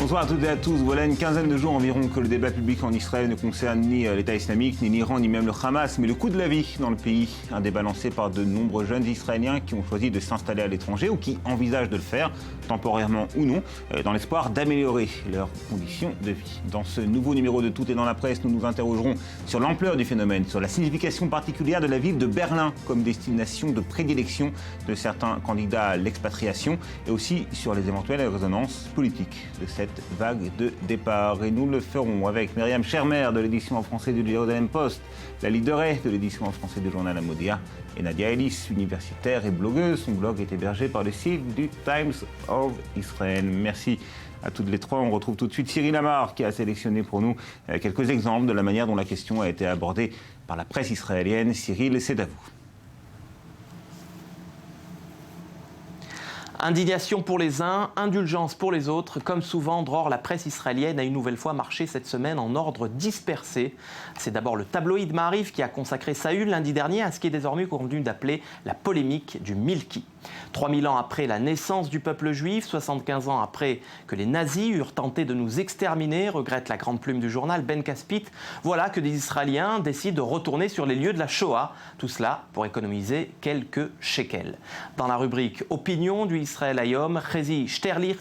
Bonsoir à toutes et à tous. Voilà une quinzaine de jours environ que le débat public en Israël ne concerne ni l'État islamique, ni l'Iran, ni même le Hamas, mais le coût de la vie dans le pays. Un débat lancé par de nombreux jeunes Israéliens qui ont choisi de s'installer à l'étranger ou qui envisagent de le faire, temporairement ou non, dans l'espoir d'améliorer leurs conditions de vie. Dans ce nouveau numéro de Tout est dans la presse, nous nous interrogerons sur l'ampleur du phénomène, sur la signification particulière de la ville de Berlin comme destination de prédilection de certains candidats à l'expatriation et aussi sur les éventuelles résonances politiques de cette vague de départ. Et nous le ferons avec Myriam Schermer de l'édition en français du Jérusalem Post, la leaderette de l'édition en français du journal Hamodia et Nadia Ellis, universitaire et blogueuse. Son blog est hébergé par le site du Times of Israel. Merci à toutes les trois. On retrouve tout de suite Cyril Amar qui a sélectionné pour nous quelques exemples de la manière dont la question a été abordée par la presse israélienne. Cyril, c'est à vous. Indignation pour les uns, indulgence pour les autres. Comme souvent, Dror, la presse israélienne a une nouvelle fois marché cette semaine en ordre dispersé. C'est d'abord le tabloïd Maariv qui a consacré sa une lundi dernier à ce qui est désormais convenu d'appeler la polémique du Milki. 3000 ans après la naissance du peuple juif, 75 ans après que les nazis eurent tenté de nous exterminer, regrette la grande plume du journal Ben Caspit, voilà que des Israéliens décident de retourner sur les lieux de la Shoah. Tout cela pour économiser quelques shekels. Dans la rubrique Opinion du Israël Hayom, Chezi Sterlich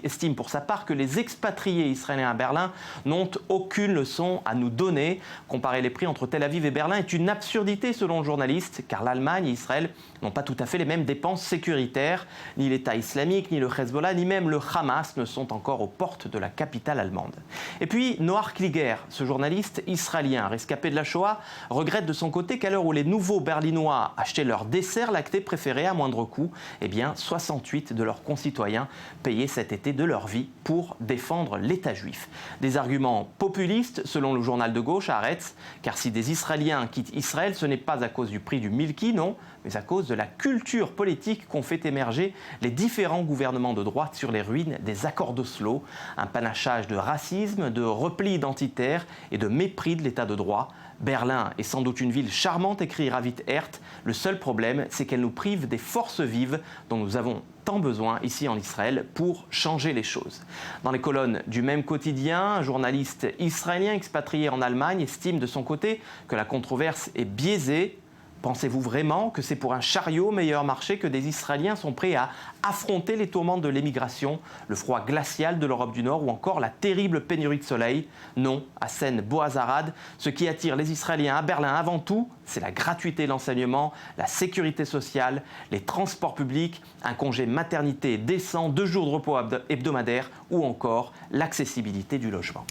estime pour sa part que les expatriés israéliens à Berlin n'ont aucune leçon à nous donner. Comparer les prix entre Tel Aviv et Berlin est une absurdité selon le journaliste, car l'Allemagne et Israël n'ont pas tout à fait les mêmes dépenses sécuritaires. Ni l'État islamique, ni le Hezbollah, ni même le Hamas ne sont encore aux portes de la capitale allemande. Et puis, Noar Kliger, ce journaliste israélien rescapé de la Shoah, regrette de son côté qu'à l'heure où les nouveaux Berlinois achetaient leur dessert lacté préféré à moindre coût, eh bien, 68 de leurs concitoyens payaient cet été de leur vie pour défendre l'État juif. Des arguments populistes, selon le journal de gauche Haaretz, car si des Israéliens quittent Israël, ce n'est pas à cause du prix du Milki, non, mais à cause de la culture politique qu'ont fait émerger les différents gouvernements de droite sur les ruines des accords d'Oslo, un panachage de racisme, de repli identitaire et de mépris de l'état de droit. Berlin est sans doute une ville charmante, écrit Ravit Hert. Le seul problème, c'est qu'elle nous prive des forces vives dont nous avons tant besoin ici en Israël pour changer les choses. Dans les colonnes du même quotidien, un journaliste israélien expatrié en Allemagne estime de son côté que la controverse est biaisée. Pensez-vous vraiment que c'est pour un chariot meilleur marché que des Israéliens sont prêts à affronter les tourmentes de l'émigration, le froid glacial de l'Europe du Nord ou encore la terrible pénurie de soleil? Non, assène Boaz Arad, ce qui attire les Israéliens à Berlin avant tout, c'est la gratuité de l'enseignement, la sécurité sociale, les transports publics, un congé maternité décent, 2 jours de repos hebdomadaires ou encore l'accessibilité du logement.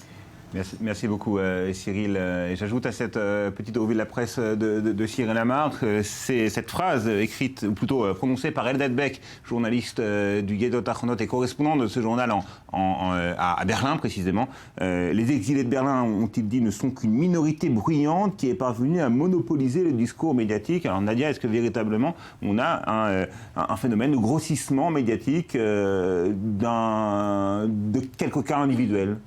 Merci beaucoup Cyril. Et j'ajoute à cette petite revue de la presse de Cyril Amar, c'est cette phrase écrite, ou plutôt prononcée par Eldad Beck, journaliste du Yedot Achronot et correspondant de ce journal à Berlin précisément. Les exilés de Berlin, ont-ils dit, ne sont qu'une minorité bruyante qui est parvenue à monopoliser le discours médiatique. Alors Nadia, est-ce que véritablement on a un phénomène de grossissement médiatique de quelques cas individuels ?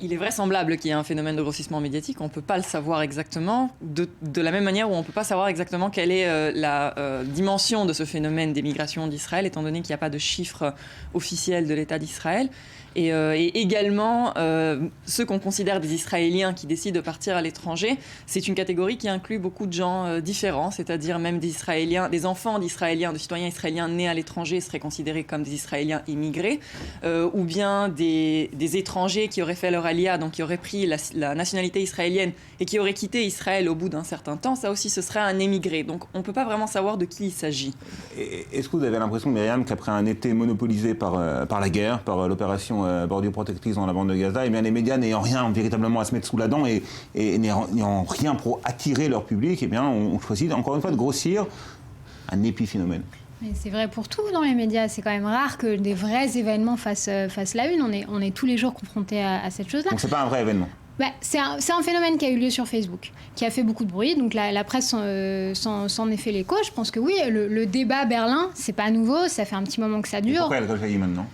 Il est vraisemblable qu'il y ait un phénomène de grossissement médiatique. On ne peut pas le savoir exactement, de la même manière où on ne peut pas savoir exactement quelle est la dimension de ce phénomène d'émigration d'Israël, étant donné qu'il n'y a pas de chiffre officiel de l'État d'Israël. Et également, ceux qu'on considère des Israéliens qui décident de partir à l'étranger, c'est une catégorie qui inclut beaucoup de gens différents, c'est-à-dire même des Israéliens, des enfants d'Israéliens, de citoyens israéliens nés à l'étranger seraient considérés comme des Israéliens immigrés, ou bien des étrangers qui auraient fait leur alia, donc qui auraient pris la nationalité israélienne et qui auraient quitté Israël au bout d'un certain temps. Ça aussi, ce serait un émigré. Donc on ne peut pas vraiment savoir de qui il s'agit. Est-ce que vous avez l'impression, Myriam, qu'après un été monopolisé par la guerre, par l'opération bordure protectrice dans la bande de Gaza, et bien les médias n'ayant rien véritablement à se mettre sous la dent et n'ayant rien pour attirer leur public, et bien on choisit encore une fois de grossir un épiphénomène. Mais c'est vrai pour tout dans les médias. C'est quand même rare que des vrais événements fassent la une. On est tous les jours confrontés à cette chose-là. Donc c'est pas un vrai événement. C'est un phénomène qui a eu lieu sur Facebook, qui a fait beaucoup de bruit. Donc la presse s'en est fait l'écho. Je pense que oui, le débat Berlin, c'est pas nouveau. Ça fait un petit moment que ça dure. Et pourquoi elle rejaillit maintenant ?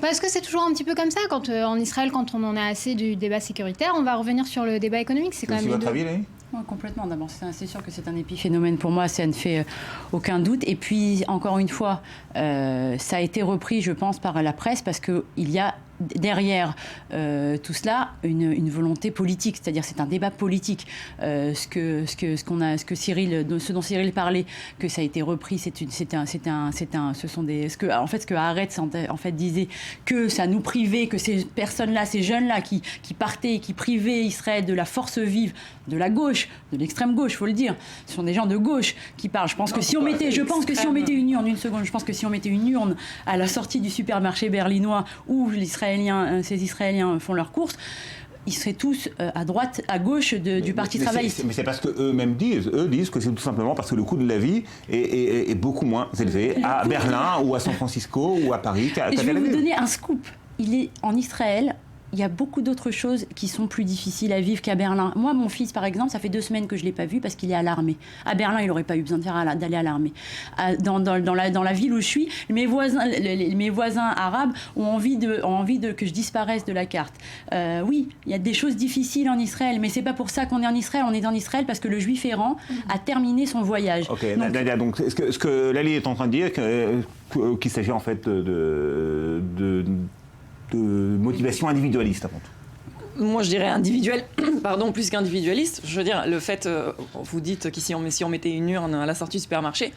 Parce que c'est toujours un petit peu comme ça. En Israël, quand on en a assez du débat sécuritaire, on va revenir sur le débat économique. C'est quand même votre avis, Léa ? Ouais, complètement. D'abord, c'est sûr que c'est un épiphénomène pour moi, ça ne fait aucun doute. Et puis, encore une fois, ça a été repris, je pense, par la presse parce qu'il y a derrière tout cela une volonté politique, c'est-à-dire c'est un débat politique. Ce dont Cyril parlait, que ça a été repris, ce que Haaretz en fait disait, que ça nous privait, que ces personnes-là, ces jeunes-là qui partaient et qui privaient Israël de la force vive de la gauche, de l'extrême gauche, faut le dire. Ce sont des gens de gauche qui parlent. Je pense que si on mettait une urne à la sortie du supermarché berlinois où ces Israéliens font leurs courses, ils seraient tous à droite, à gauche du Parti travailliste. Mais c'est parce qu'eux-mêmes disent que c'est tout simplement parce que le coût de la vie est beaucoup moins élevé à Berlin ou à San Francisco ou à Paris qu'à Tel Aviv. Je vais vous donner un scoop. En Israël, il y a beaucoup d'autres choses qui sont plus difficiles à vivre qu'à Berlin. Moi, mon fils, par exemple, ça fait 2 semaines que je ne l'ai pas vu parce qu'il est à l'armée. À Berlin, il n'aurait pas eu besoin d'aller à l'armée. Dans la ville où je suis, mes voisins arabes ont envie que je disparaisse de la carte. Oui, il y a des choses difficiles en Israël, mais ce n'est pas pour ça qu'on est en Israël. On est en Israël parce que le juif errant a terminé son voyage. Ok, Nadia, donc est-ce que Lali est en train de dire qu'il s'agit en fait de motivation individualiste avant tout? Moi, je dirais individuel, plus qu'individualiste. Je veux dire, le fait, vous dites qu'ici, si on mettait une urne à la sortie du supermarché,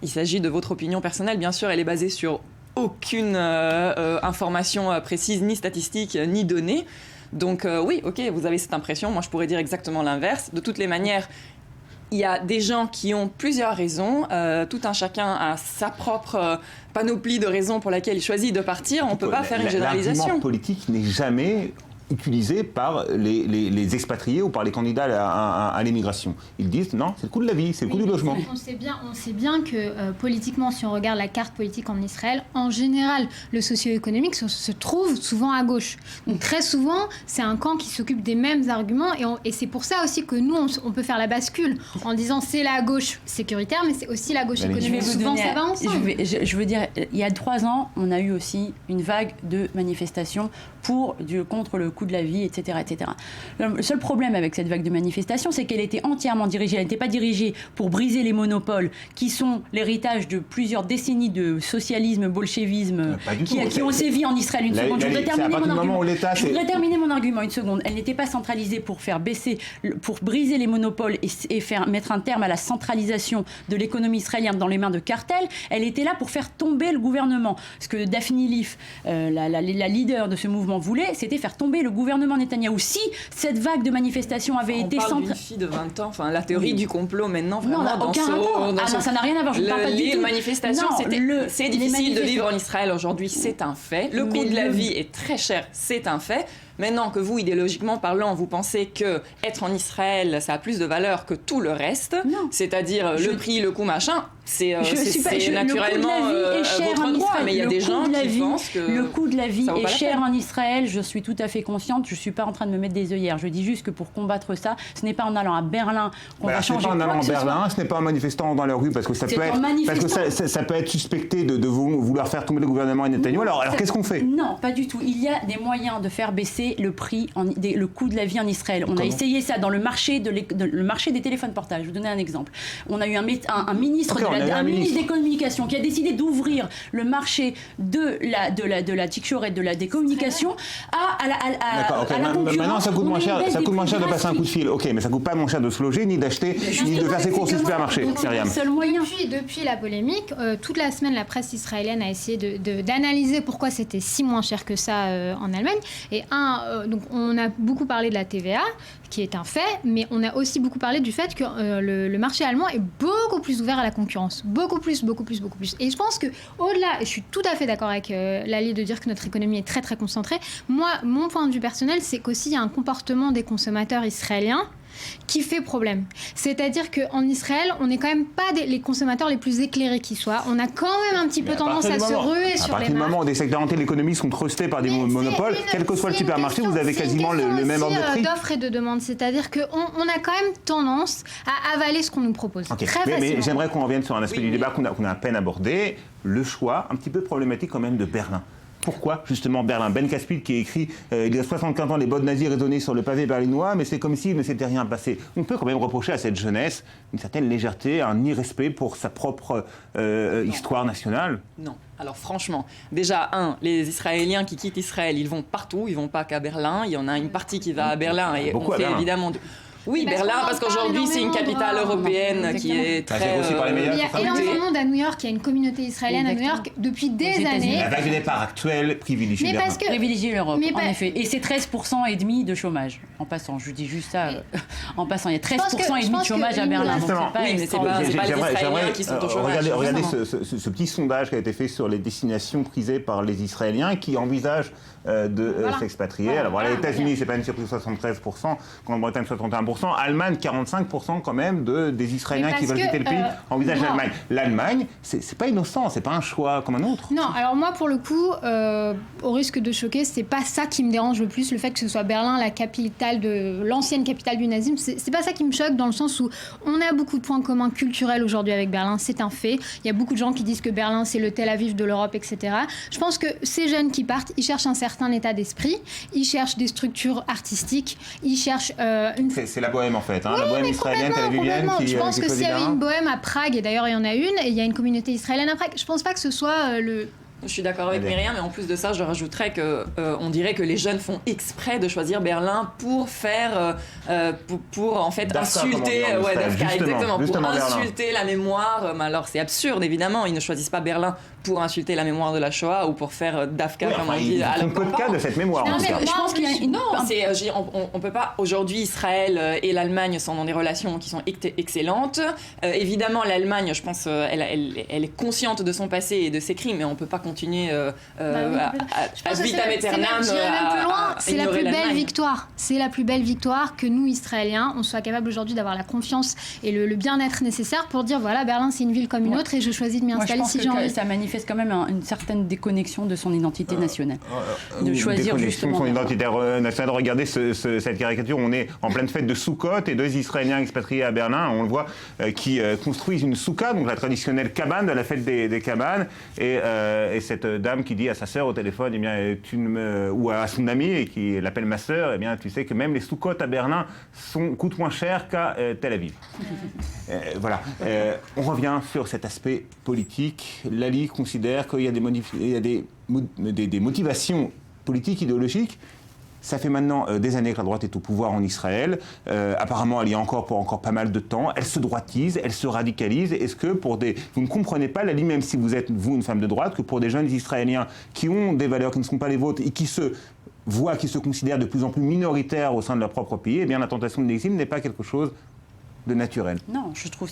il s'agit de votre opinion personnelle. Bien sûr, elle est basée sur aucune information précise, ni statistique, ni donnée. Donc oui, ok, vous avez cette impression. Moi, je pourrais dire exactement l'inverse. De toutes les manières, il y a des gens qui ont plusieurs raisons. Tout un chacun a sa propre panoplie de raisons pour laquelle il choisit de partir. On ne peut pas faire une généralisation. L'argument politique n'est jamais utilisé par les expatriés ou par les candidats à l'immigration. Ils disent non, c'est le coût de la vie, c'est le coût du logement. On sait bien que politiquement, si on regarde la carte politique en Israël, en général, le socio-économique se trouve souvent à gauche. Donc très souvent, c'est un camp qui s'occupe des mêmes arguments et c'est pour ça aussi que nous, on peut faire la bascule en disant c'est la gauche sécuritaire, mais c'est aussi la gauche économique. Souvent, ça va ensemble. Je veux dire, il y a 3 ans, on a eu aussi une vague de manifestations contre le coût de la vie, etc., etc. Le seul problème avec cette vague de manifestations, c'est qu'elle était entièrement dirigée. Elle n'était pas dirigée pour briser les monopoles qui sont l'héritage de plusieurs décennies de socialisme, bolchevisme, qui ont sévi en Israël. Une seconde. Je voudrais terminer mon argument une seconde. Elle n'était pas centralisée pour briser les monopoles et mettre un terme à la centralisation de l'économie israélienne dans les mains de cartels. Elle était là pour faire tomber le gouvernement. Ce que Daphne Leaf, la leader de ce mouvement, voulait, c'était faire tomber le gouvernement Netanyahou. Si cette vague de manifestations avait été centrale... On parle d'une fille de 20 ans, la théorie du complot maintenant, vraiment... Non, aucun rapport. Ça n'a rien à voir, je ne parle pas du tout. Les manifestations, c'est difficile de vivre en Israël aujourd'hui, c'est un fait. Le coût de la vie est très cher, c'est un fait. Maintenant que vous, idéologiquement parlant, vous pensez que être en Israël, ça a plus de valeur que tout le reste, c'est-à-dire le prix, le coût, machin, c'est naturellement votre droit. Mais il y a des gens qui pensent que le coût de la vie est cher en Israël. Je suis tout à fait consciente. Je ne suis pas en train de me mettre des œillères. Je dis juste que pour combattre ça, ce n'est pas en allant à Berlin qu'on va changer. Ce n'est pas en allant à Berlin, ce n'est pas en manifestant dans la rue, parce que ça peut être suspecté de vouloir faire tomber le gouvernement Netanyahou. Alors qu'est-ce qu'on fait? Non, pas du tout. Il y a des moyens de faire baisser le coût de la vie en Israël. On a essayé ça dans le marché des téléphones portables. Je vais vous donner un exemple. On a eu un ministre des communications qui a décidé d'ouvrir le marché de la tikshoret et des communications à la concurrence. Maintenant, ça coûte moins cher de passer un coup de fil. Ok, mais ça coûte pas moins cher de se loger, ni d'acheter, ni de faire ses courses au supermarché. C'est le seul moyen. Depuis la polémique, toute la semaine, la presse israélienne a essayé d'analyser pourquoi c'était si moins cher que ça en Allemagne. Et donc on a beaucoup parlé de la TVA, qui est un fait, mais on a aussi beaucoup parlé du fait que le marché allemand est beaucoup plus ouvert à la concurrence. Beaucoup plus. Et je pense qu'au-delà, et je suis tout à fait d'accord avec Lali de dire que notre économie est très très concentrée, moi, mon point de vue personnel, c'est qu'aussi il y a un comportement des consommateurs israéliens qui fait problème. C'est-à-dire qu'en Israël, on n'est quand même pas les consommateurs les plus éclairés qui soient. On a quand même un petit peu tendance à se ruer sur les marques. À partir du moment où des secteurs entiers de l'économie sont trustés par des monopoles, quel que soit le supermarché, vous avez quasiment le même ordre de prix. D'offre et de demande. C'est-à-dire qu'on a quand même tendance à avaler ce qu'on nous propose. Okay. Très facilement. Mais j'aimerais qu'on revienne sur un aspect du débat qu'on a à peine abordé, le choix un petit peu problématique quand même de Berlin. pourquoi justement Berlin. Ben Caspil qui écrit il y a 75 ans, les bottes nazies résonnaient sur le pavé berlinois, mais c'est comme s'il ne s'était rien passé. On peut quand même reprocher à cette jeunesse une certaine légèreté, un irrespect pour sa propre histoire nationale. Non. Alors franchement, déjà, les Israéliens qui quittent Israël, ils vont partout, ils vont pas qu'à Berlin. Il y en a une partie qui va à Berlin et on fait évidemment... Oui, Berlin, parce qu'aujourd'hui, c'est une capitale européenne qui est très... Il y a énormément de monde à New York, il y a une communauté israélienne à New York depuis des années. La vague de départ actuelle privilégie Berlin. Privilégie l'Europe, en effet. Et c'est 13% et demi de chômage. En passant, je dis juste ça. En passant, il y a 13% et demi de chômage à Berlin. Donc c'est pas les Israéliens qui sont au chômage. Regardez ce petit sondage qui a été fait sur les destinations prisées par les Israéliens qui envisagent de s'expatrier. Alors les États-Unis, c'est pas une surprise, 73%, Grande-Bretagne 61%, Allemagne 45% quand même des Israéliens qui veulent quitter le pays envisagent l'Allemagne. L'Allemagne, c'est pas innocent, c'est pas un choix comme un autre. Non, alors moi pour le coup, au risque de choquer, c'est pas ça qui me dérange le plus, le fait que ce soit Berlin, l'ancienne capitale du nazisme, c'est pas ça qui me choque dans le sens où on a beaucoup de points communs culturels aujourd'hui avec Berlin, c'est un fait. Il y a beaucoup de gens qui disent que Berlin c'est le Tel Aviv de l'Europe, etc. Je pense que ces jeunes qui partent, ils cherchent un certain état d'esprit, ils cherchent des structures artistiques, ils cherchent C'est la bohème en fait, oui, la bohème israélienne, tel-avivienne qui... Je pense que s'il y avait une bohème à Prague, et d'ailleurs il y en a une, et il y a une communauté israélienne à Prague, je pense pas que ce soit Je suis d'accord avec Myriam, mais en plus de ça, je rajouterais qu'on dirait que les jeunes font exprès de choisir Berlin pour faire, pour en fait insulter, insulter la mémoire. Alors c'est absurde évidemment, ils ne choisissent pas Berlin pour insulter la mémoire de la Shoah ou pour faire d'Afka comme on dit. Ils font peu de cas de cette mémoire. Non, mais je pense qu'il y a on peut pas aujourd'hui Israël et l'Allemagne sont dans des relations qui sont excellentes. Évidemment, l'Allemagne, je pense, elle est consciente de son passé et de ses crimes, mais on peut pas continuer à vitam aeternam. C'est la plus belle victoire. C'est la plus belle victoire que nous, Israéliens, on soit capable aujourd'hui d'avoir la confiance et le bien-être nécessaire pour dire voilà, Berlin, c'est une ville comme une autre et je choisis de m'y installer si j'ai envie. Ça manifeste quand même une certaine déconnexion de son identité nationale. De choisir justement. Son identité nationale. Regardez cette caricature. On est en pleine fête de Soukhot et 2 Israéliens expatriés à Berlin, on le voit, qui construisent une souka, donc la traditionnelle cabane de la fête des cabanes. Et cette dame qui dit à sa sœur au téléphone, eh bien, ou à son amie, et qui l'appelle ma sœur, eh bien, tu sais que même les Soukhot à Berlin coûtent moins cher qu'à Tel Aviv. Voilà. On revient sur cet aspect politique. Lali considère qu'il y a des motivations politiques, idéologiques. Ça fait maintenant des années que la droite est au pouvoir en Israël. Apparemment, elle y est encore pour encore pas mal de temps. Elle se droitise, elle se radicalise. Est-ce que vous ne comprenez pas, Lali, même si vous êtes, vous, une femme de droite, que pour des jeunes Israéliens qui ont des valeurs qui ne sont pas les vôtres et qui se considèrent de plus en plus minoritaires au sein de leur propre pays, eh bien, la tentation de l'exil n'est pas quelque chose de naturel. Non, je trouve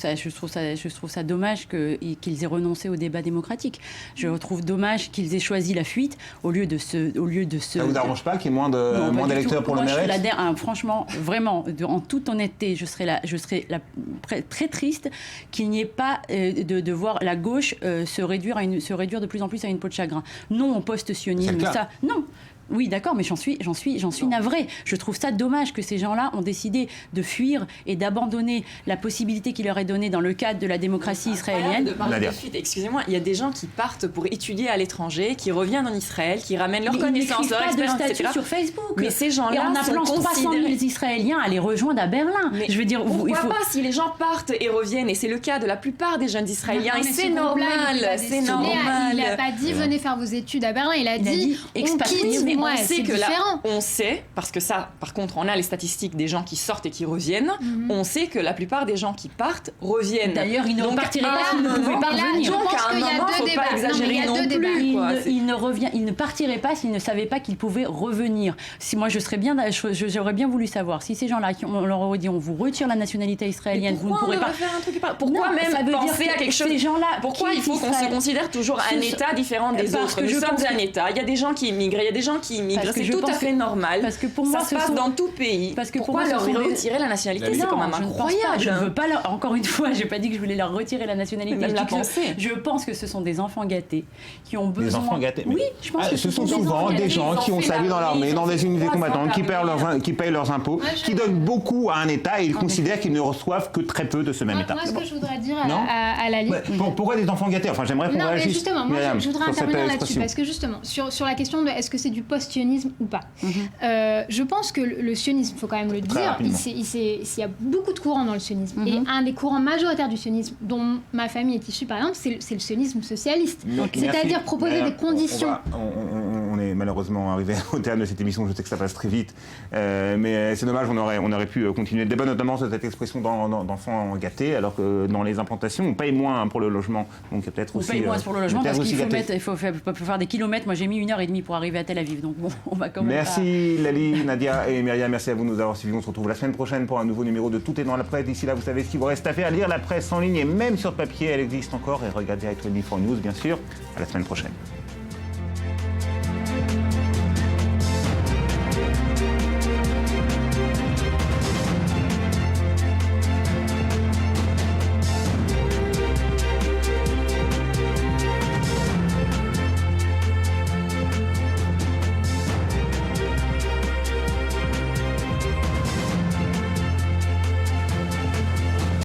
ça dommage qu'ils aient renoncé au débat démocratique. Je trouve dommage qu'ils aient choisi la fuite au lieu de se. Ça vous arrange pas qu'il y ait moins d'électeurs pour le Meretz ? Franchement, vraiment, en toute honnêteté, je serais très triste qu'il n'y ait pas de voir la gauche se réduire de plus en plus à une peau de chagrin. Non au post-sionisme, ça. Non. Oui, d'accord, mais j'en suis navrée. Je trouve ça dommage que ces gens-là ont décidé de fuir et d'abandonner la possibilité qui leur est donnée dans le cadre de la démocratie israélienne. Excusez-moi, il y a des gens qui partent pour étudier à l'étranger, qui reviennent en Israël, qui ramènent leurs connaissances, leur expérience, etc. Sur Facebook. Mais ces gens-là, et en appelant 300 000 Israéliens à les rejoindre à Berlin. Mais je veux dire, pourquoi pas si les gens partent et reviennent, et c'est le cas de la plupart des jeunes Israéliens, et c'est normal, c'est normal. Il n'a pas dit venez faire vos études à Berlin, il a dit expatriez-vous. On sait que on sait, parce que ça, par contre, on a les statistiques des gens qui sortent et qui reviennent, on sait que la plupart des gens qui partent reviennent. D'ailleurs, ils ne repartiraient pas s'ils ne pouvaient pas revenir. Donc, à un moment, il ne faut pas exagérer non plus. Ils ne partiraient pas s'ils ne savaient pas qu'ils pouvaient revenir. Moi, j'aurais bien voulu savoir si ces gens-là, on leur aurait dit on vous retire la nationalité israélienne, vous ne pourrez pas faire un truc. Pourquoi même penser à quelque chose? Pourquoi il faut qu'on se considère toujours un État différent des autres? Nous sommes un État. Il y a des gens qui immigrent, il y a des gens qui immigrent, Parce que c'est je tout pense à fait normal. Parce que pour moi, ça se passe dans tout pays. Parce que pourquoi pour moi, leur ce sont des- retirer la nationalité? C'est Non, quand même je ne pense incroyable. pas. Je ne veux pas leur... Encore une fois, j'ai pas dit que je voulais leur retirer la nationalité. Même Je la dis que pensée. je pense que ce sont des enfants gâtés qui ont besoin. Des enfants gâtés. Oui, je pense que ce sont des souvent enfants des gâtés. gens qui ont servi dans l'armée, dans des unités combattantes, qui payent leurs impôts, qui donnent beaucoup à un État et ils considèrent qu'ils ne reçoivent que très peu de ce même État. Moi, ce que je voudrais dire Non à la Ouais, pourquoi des enfants gâtés? Enfin, j'aimerais qu'on Non, mais réagisse. justement, moi, Myriam, je voudrais sur cette intervenir là-dessus, expression. parce que justement, sur la question de est-ce que c'est du post-sionisme ou pas, je pense que le sionisme, il faut quand même le Très dire, rapidement. il y a beaucoup de courants dans le sionisme. Et un des courants majoritaires du sionisme, dont ma famille est issue par exemple, c'est le sionisme socialiste. Donc, C'est-à-dire merci. proposer Myriam, des conditions. On est malheureusement arrivé au terme de cette émission, je sais que ça passe très vite, mais c'est dommage, on aurait pu continuer le débat, notamment sur cette expression d'enfants gâtés, alors que dans les implantations, on paye moins pour le logement. Donc il y a peut-être On aussi. paye moins pour le logement peut-être parce qu'il aussi faut, gâté. faut faire des kilomètres. Moi, j'ai mis 1h30 pour arriver à Tel Aviv, donc bon, on va quand même. Merci Lali, Nadia et Myriam, merci à vous de nous avoir suivis. On se retrouve la semaine prochaine pour un nouveau numéro de Tout est dans la presse. D'ici là, vous savez ce qu'il vous reste à faire, lire la presse en ligne et même sur papier, elle existe encore. Et regardez i24 News, bien sûr. À la semaine prochaine.